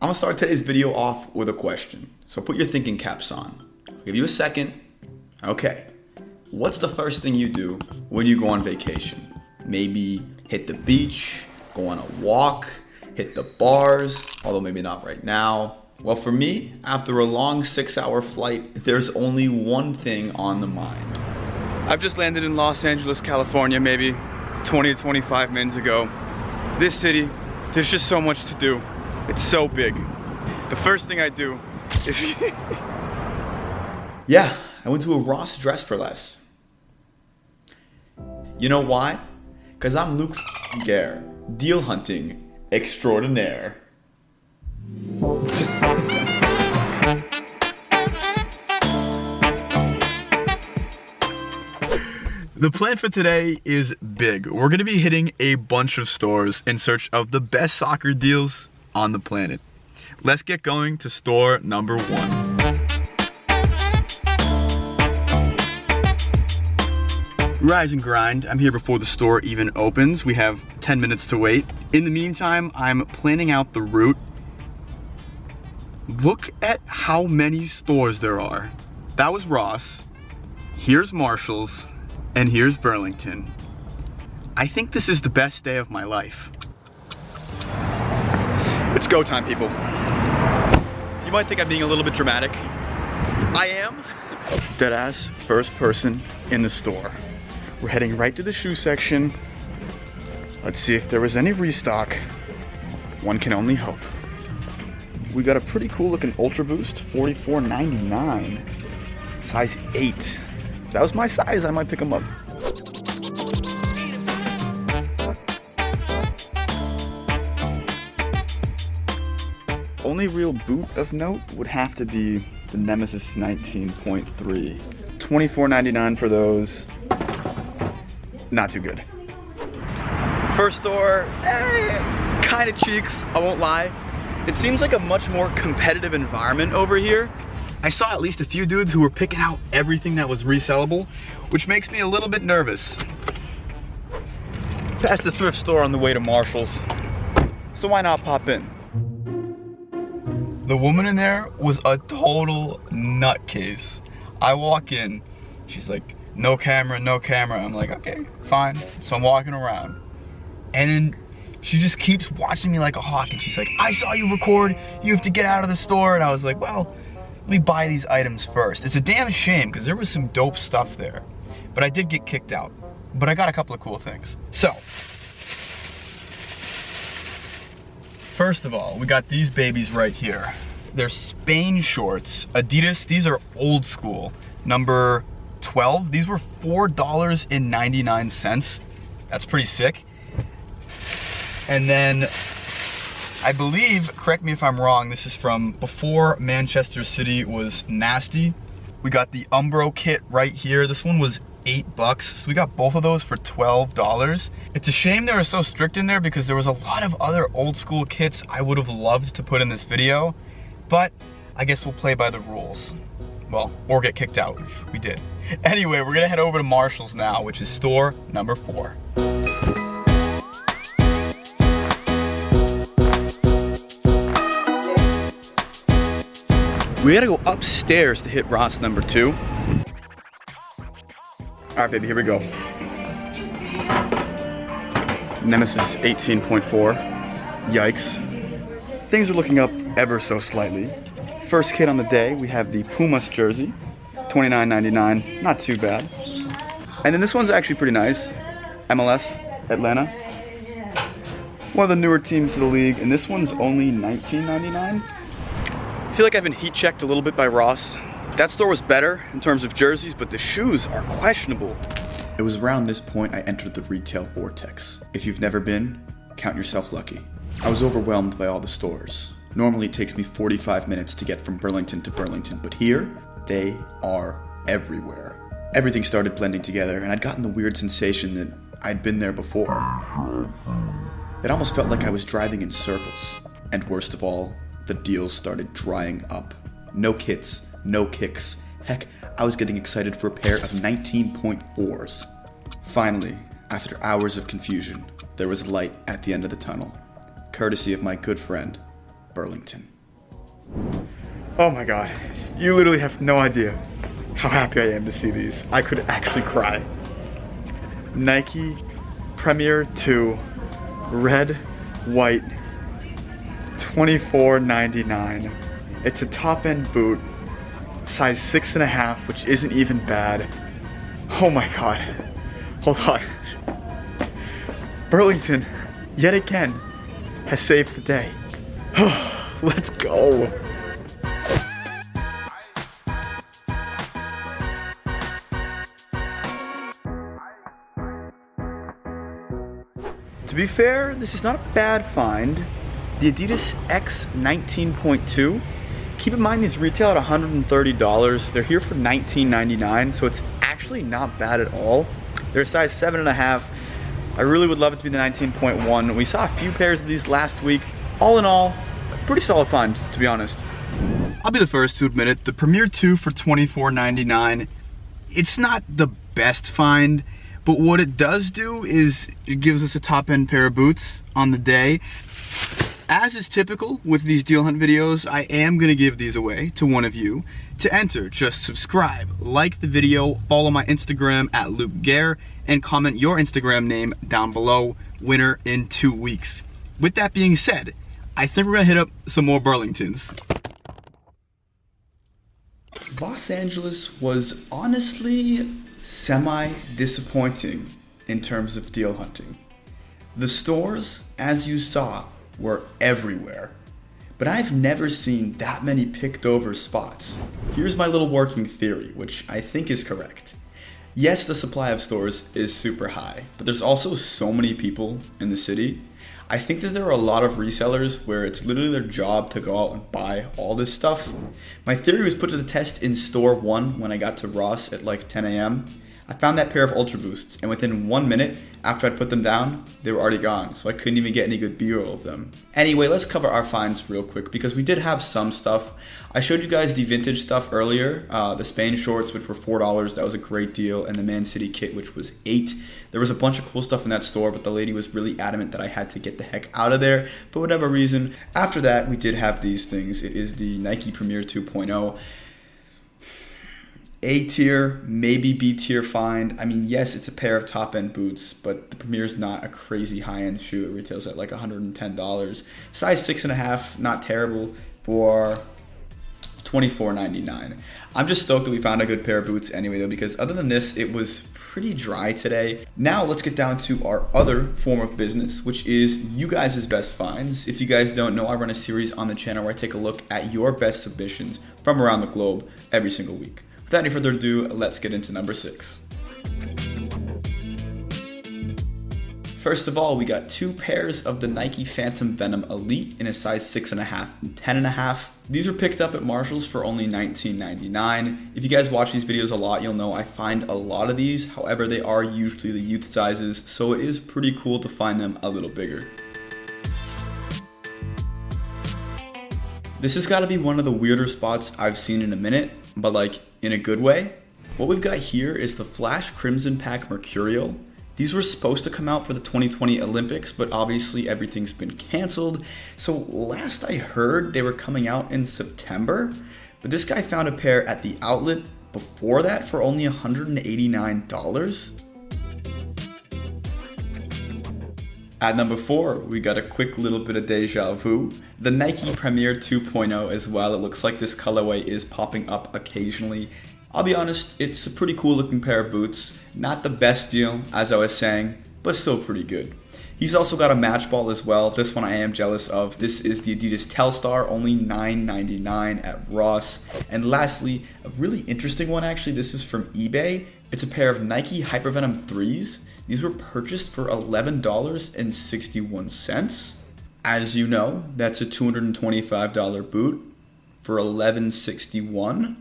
I'm gonna start today's video off with a question. So put your thinking caps on. I'll give you a second. Okay. What's the first thing you do when you go on vacation? Maybe hit the beach, go on a walk, hit the bars, although maybe not right now. Well, for me, after a long 6-hour flight, there's only one thing on the mind. I've just landed in Los Angeles, California, maybe 20 to 25 minutes ago. This city, there's just so much to do. It's so big. The first thing I do is... Yeah, I went to a Ross Dress for Less. You know why? Because I'm lukegerr, deal hunting extraordinaire. The plan for today is big. We're gonna be hitting a bunch of stores in search of the best soccer deals on the planet. Let's get going to store number 1. Rise and grind. I'm here before the store even opens. We have 10 minutes to wait. In the meantime, I'm planning out the route. Look at how many stores there are. That was Ross. Here's Marshall's. And here's Burlington. I think this is the best day of my life. It's go time, people. You might think I'm being a little bit dramatic. I am. Deadass first person in the store. We're heading right to the shoe section. Let's see if there was any restock. One can only hope. We got a pretty cool looking Ultra Boost, $44.99. Size 8. If that was my size, I might pick them up. Only real boot of note would have to be the Nemesis 19.3. $24.99 for those. Not too good. First store, kind of cheeks, I won't lie. It seems like a much more competitive environment over here. I saw at least a few dudes who were picking out everything that was resellable, which makes me a little bit nervous. Past the thrift store on the way to Marshall's, so why not pop in? The woman in there was a total nutcase. I walk in, she's like, no camera, no camera. I'm like, okay, fine. So I'm walking around. And then she just keeps watching me like a hawk. And she's like, I saw you record. You have to get out of the store. And I was like, well, let me buy these items first. It's a damn shame because there was some dope stuff there. But I did get kicked out. But I got a couple of cool things. So, first of all, we got these babies right here. They're Spain shorts. Adidas, these are old school. Number 12, these were $4.99. That's pretty sick. And then I believe, correct me if I'm wrong, this is from before Manchester City was nasty. We got the Umbro kit right here. This one was $8, so we got both of those for $12. It's a shame they were so strict in there because there was a lot of other old school kits I would have loved to put in this video, but I guess we'll play by the rules. Well, or get kicked out. We did. Anyway, we're gonna head over to Marshall's now, which is store number 4. We gotta go upstairs to hit Ross number 2. All right, baby, here we go. Nemesis 18.4. Yikes. Things are looking up ever so slightly. First kit on the day, we have the Pumas jersey, $29.99, not too bad. And then this one's actually pretty nice, MLS, Atlanta. One of the newer teams to the league, and this one's only $19.99. I feel like I've been heat checked a little bit by Ross. That store was better in terms of jerseys, but the shoes are questionable. It was around this point I entered the retail vortex. If you've never been, count yourself lucky. I was overwhelmed by all the stores. Normally it takes me 45 minutes to get from Burlington to Burlington, but here, they are everywhere. Everything started blending together, and I'd gotten the weird sensation that I'd been there before. It almost felt like I was driving in circles. And worst of all, the deals started drying up. No kits, no kicks. Heck, I was getting excited for a pair of 19.4s. Finally, after hours of confusion, there was light at the end of the tunnel, courtesy of my good friend, Burlington. Oh my god, you literally have no idea how happy I am to see these. I could actually cry. Nike Premier 2 red, white, $24.99. It's a top-end boot, size 6.5, which isn't even bad. Oh my god. Hold on. Burlington, yet again, has saved the day. Let's go. To be fair, this is not a bad find. The Adidas X 19.2. Keep in mind these retail at $130. They're here for $19.99, so it's actually not bad at all. They're a size 7.5. I really would love it to be the 19.1. We saw a few pairs of these last week. All in all, pretty solid find, to be honest. I'll be the first to admit it. The Premier 2 for $24.99. It's not the best find, but what it does do is it gives us a top-end pair of boots on the day. As is typical with these deal hunt videos, I am going to give these away to one of you. To enter, just subscribe, like the video, follow my Instagram at lukegerr, and comment your Instagram name down below. Winner in 2 weeks. With that being said, I think we're going to hit up some more Burlingtons. Los Angeles was honestly semi-disappointing in terms of deal hunting. The stores, as you saw, were everywhere, but I've never seen that many picked over spots. Here's my little working theory, which I think is correct. Yes, the supply of stores is super high, but there's also so many people in the city. I think that there are a lot of resellers where it's literally their job to go out and buy all this stuff. My theory was put to the test in store 1 when I got to Ross at like 10 a.m. I found that pair of Ultra Boosts, and within 1 minute after I'd put them down, they were already gone, so I couldn't even get any good B-roll of them. Anyway, let's cover our finds real quick, because we did have some stuff. I showed you guys the vintage stuff earlier, the Spain shorts, which were $4, that was a great deal, and the Man City kit, which was $8. There was a bunch of cool stuff in that store, but the lady was really adamant that I had to get the heck out of there, for whatever reason. After that, we did have these things. It is the Nike Premier 2.0. A tier, maybe B tier find. I mean, yes, it's a pair of top end boots, but the Premier is not a crazy high end shoe. It retails at like $110. Size 6.5, not terrible for $24.99. I'm just stoked that we found a good pair of boots anyway though, because other than this, it was pretty dry today. Now let's get down to our other form of business, which is you guys' best finds. If you guys don't know, I run a series on the channel where I take a look at your best submissions from around the globe every single week. Without any further ado, let's get into number 6. First of all, we got 2 pairs of the Nike Phantom Venom Elite in a size 6.5 and 10.5. These were picked up at Marshall's for only $19.99. If you guys watch these videos a lot, you'll know I find a lot of these. However, they are usually the youth sizes, so it is pretty cool to find them a little bigger. This has got to be one of the weirder spots I've seen in a minute, but like in a good way. What we've got here is the Flash Crimson Pack Mercurial. These were supposed to come out for the 2020 Olympics, but obviously everything's been canceled. So last I heard, they were coming out in September, but this guy found a pair at the outlet before that for only $189. At number 4, we got a quick little bit of deja vu. The Nike Premier 2.0 as well. It looks like this colorway is popping up occasionally. I'll be honest, it's a pretty cool looking pair of boots. Not the best deal, as I was saying, but still pretty good. He's also got a match ball as well. This one I am jealous of. This is the Adidas Telstar, only $9.99 at Ross. And lastly, a really interesting one actually. This is from eBay. It's a pair of Nike Hypervenom 3s. These were purchased for $11.61. As you know, that's a $225 boot for $11.61.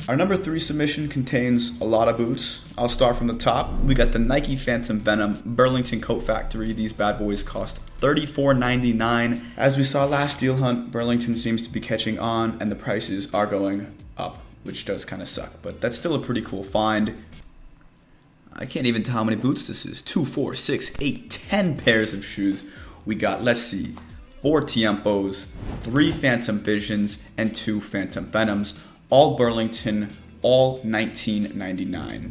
Our number 3 submission contains a lot of boots. I'll start from the top. We got the Nike Phantom Venom Burlington Coat Factory. These bad boys cost $34.99. As we saw last deal hunt, Burlington seems to be catching on and the prices are going up, which does kind of suck, but that's still a pretty cool find. I can't even tell how many boots this is. 2, 4, 6, 8, 10 pairs of shoes. We got, let's see, 4 Tiempos, 3 Phantom Visions, and 2 Phantom Venoms. All Burlington, all $19.99.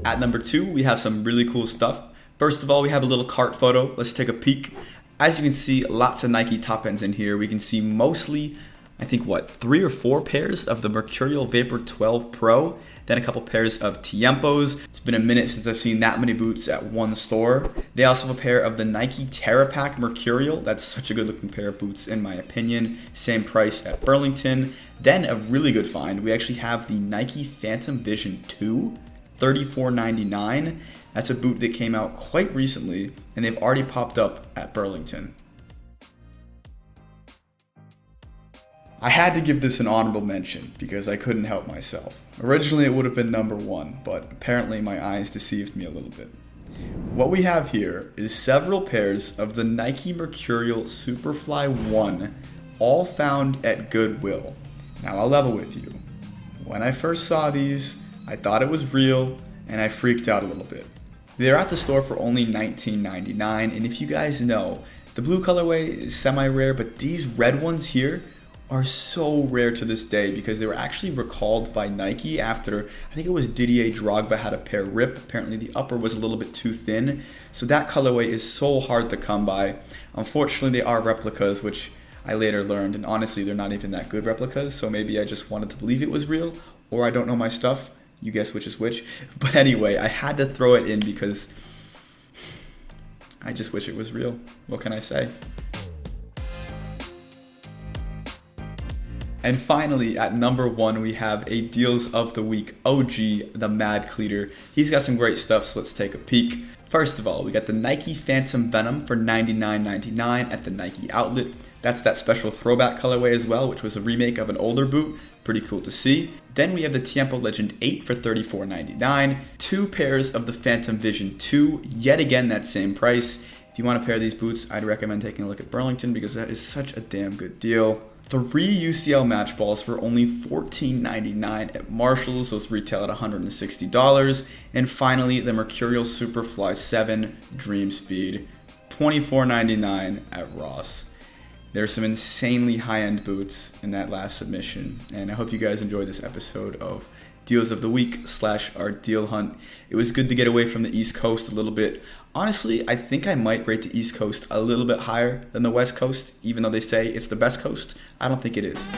At number 2, we have some really cool stuff. First of all, we have a little cart photo. Let's take a peek. As you can see, lots of Nike top ends in here. We can see mostly, I think, 3 or 4 pairs of the Mercurial Vapor 12 Pro, then a couple pairs of Tiempos. It's been a minute since I've seen that many boots at one store. They also have a pair of the Nike Terrapack Mercurial. That's such a good looking pair of boots in my opinion. Same price at Burlington. Then a really good find, we actually have the Nike Phantom Vision 2, $34.99. That's a boot that came out quite recently, and they've already popped up at Burlington. I had to give this an honorable mention because I couldn't help myself. Originally it would have been number 1, but apparently my eyes deceived me a little bit. What we have here is several pairs of the Nike Mercurial Superfly 1, all found at Goodwill. Now I'll level with you. When I first saw these, I thought it was real, and I freaked out a little bit. They're at the store for only $19.99, and if you guys know, the blue colorway is semi-rare, but these red ones here are so rare to this day because they were actually recalled by Nike after, I think it was Didier Drogba had a pair rip. Apparently the upper was a little bit too thin, so that colorway is so hard to come by. Unfortunately, they are replicas, which I later learned, and honestly, they're not even that good replicas, so maybe I just wanted to believe it was real, or I don't know my stuff. You guess which is which. But anyway, I had to throw it in because I just wish it was real. What can I say? And finally, at number 1, we have a Deals of the Week OG, the Mad Cleater. He's got some great stuff, so let's take a peek. First of all, we got the Nike Phantom Venom for $99.99 at the Nike outlet. That's that special throwback colorway as well, which was a remake of an older boot. Pretty cool to see. Then we have the Tiempo Legend 8 for $34.99. 2 pairs of the Phantom Vision 2, yet again that same price. If you want a pair of these boots, I'd recommend taking a look at Burlington because that is such a damn good deal. 3 UCL match balls for only $14.99 at Marshall's. Those retail at $160. And finally, the Mercurial Superfly 7 Dream Speed, $24.99 at Ross. There's some insanely high-end boots in that last submission, and I hope you guys enjoyed this episode of Deals of the Week / our deal hunt. It was good to get away from the East Coast a little bit. Honestly, I think I might rate the East Coast a little bit higher than the West Coast, even though they say it's the best coast. I don't think it is.